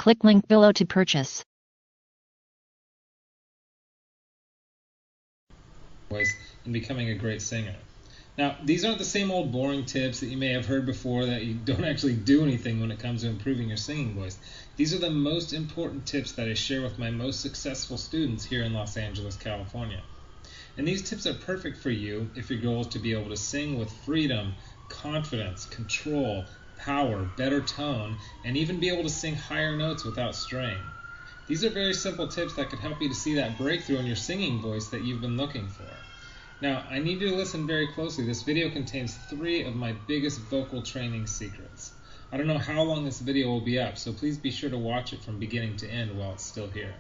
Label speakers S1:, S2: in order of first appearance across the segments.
S1: Click link below to purchase.
S2: Voice and becoming a great singer. Now, these aren't the same old boring tips that you may have heard before that you don't actually do anything when it comes to improving your singing voice. These are the most important tips that I share with my most successful students here in Los Angeles, California. And these tips are perfect for you if your goal is to be able to sing with freedom, confidence, control, power, better tone, and even be able to sing higher notes without strain. These are very simple tips that could help you to see that breakthrough in your singing voice that you've been looking for. Now, I need you to listen very closely. This video contains 3 of my biggest vocal training secrets. I don't know how long this video will be up, so please be sure to watch it from beginning to end while it's still here.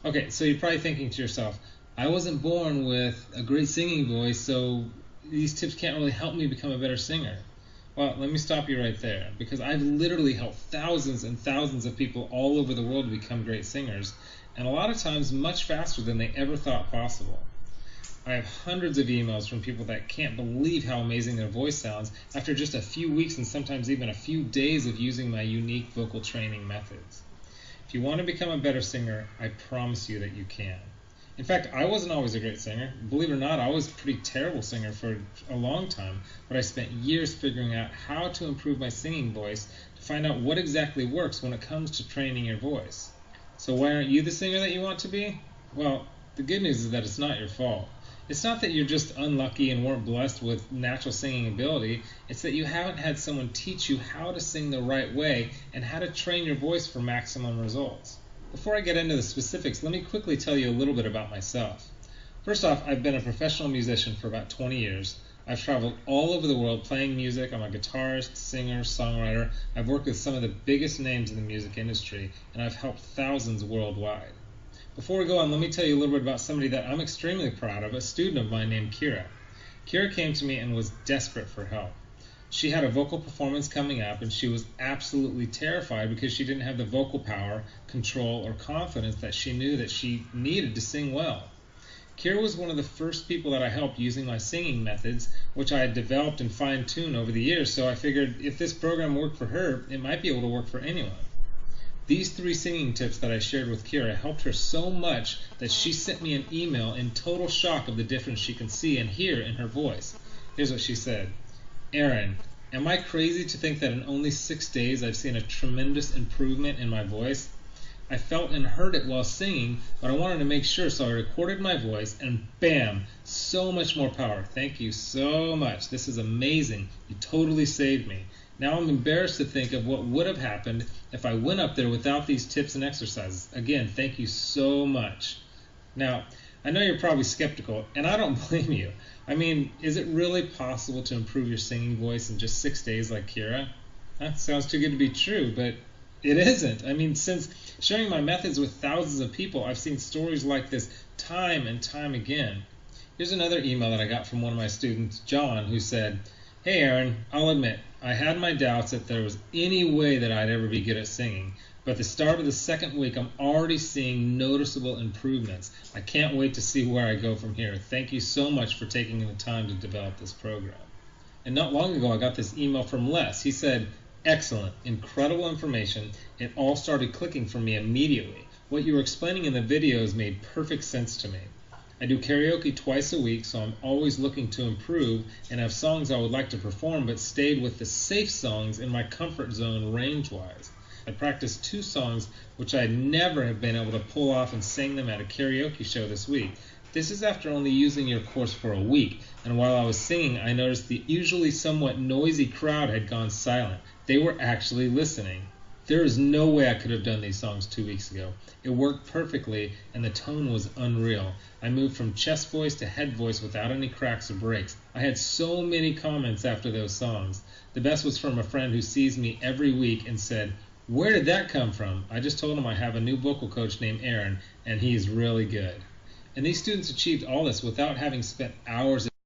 S2: Okay, so you're probably thinking to yourself, I wasn't born with a great singing voice, so these tips can't really help me become a better singer. Well, let me stop you right there, because I've literally helped thousands and thousands of people all over the world to become great singers, and a lot of times much faster than they ever thought possible. I have hundreds of emails from people that can't believe how amazing their voice sounds after just a few weeks and sometimes even a few days of using my unique vocal training methods. If you want to become a better singer, I promise you that you can. In fact, I wasn't always a great singer. Believe it or not, I was a pretty terrible singer for a long time, but I spent years figuring out how to improve my singing voice to find out what exactly works when it comes to training your voice. So why aren't you the singer that you want to be? Well, the good news is that it's not your fault. It's not that you're just unlucky and weren't blessed with natural singing ability. It's that you haven't had someone teach you how to sing the right way and how to train your voice for maximum results. Before I get into the specifics, let me quickly tell you a little bit about myself. First off, I've been a professional musician for about 20 years. I've traveled all over the world playing music. I'm a guitarist, singer, songwriter. I've worked with some of the biggest names in the music industry, and I've helped thousands worldwide. Before we go on, let me tell you a little bit about somebody that I'm extremely proud of, a student of mine named Kira. Kira came to me and was desperate for help. She had a vocal performance coming up, and she was absolutely terrified because she didn't have the vocal power, control, or confidence that she knew that she needed to sing well. Kira was one of the first people that I helped using my singing methods, which I had developed and fine-tuned over the years, so I figured if this program worked for her, it might be able to work for anyone. These 3 singing tips that I shared with Kira helped her so much that she sent me an email in total shock of the difference she can see and hear in her voice. Here's what she said. Aaron, am I crazy to think that in only 6 days I've seen a tremendous improvement in my voice? I felt and heard it while singing, but I wanted to make sure, so I recorded my voice, and bam, so much more power. Thank you so much. This is amazing. You totally saved me. Now I'm embarrassed to think of what would have happened if I went up there without these tips and exercises. Again, thank you so much. Now, I know you're probably skeptical, and I don't blame you. I mean, is it really possible to improve your singing voice in just 6 days like Kira? That sounds too good to be true, but it isn't. I mean, since sharing my methods with thousands of people, I've seen stories like this time and time again. Here's another email that I got from one of my students, John, who said, Hey Aaron, I'll admit, I had my doubts that there was any way that I'd ever be good at singing, but at the start of the 2nd week, I'm already seeing noticeable improvements. I can't wait to see where I go from here. Thank you so much for taking the time to develop this program. And not long ago, I got this email from Les. He said, Excellent, incredible information. It all started clicking for me immediately. What you were explaining in the videos made perfect sense to me. I do karaoke twice a week, so I'm always looking to improve and have songs I would like to perform, but stayed with the safe songs in my comfort zone range-wise. I practiced 2 songs which I'd never have been able to pull off and sing them at a karaoke show this week. This is after only using your course for a week, and while I was singing, I noticed the usually somewhat noisy crowd had gone silent. They were actually listening. There is no way I could have done these songs 2 weeks ago. It worked perfectly, and the tone was unreal. I moved from chest voice to head voice without any cracks or breaks. I had so many comments after those songs. The best was from a friend who sees me every week and said, Where did that come from? I just told him I have a new vocal coach named Aaron, and he's really good. And these students achieved all this without having spent hours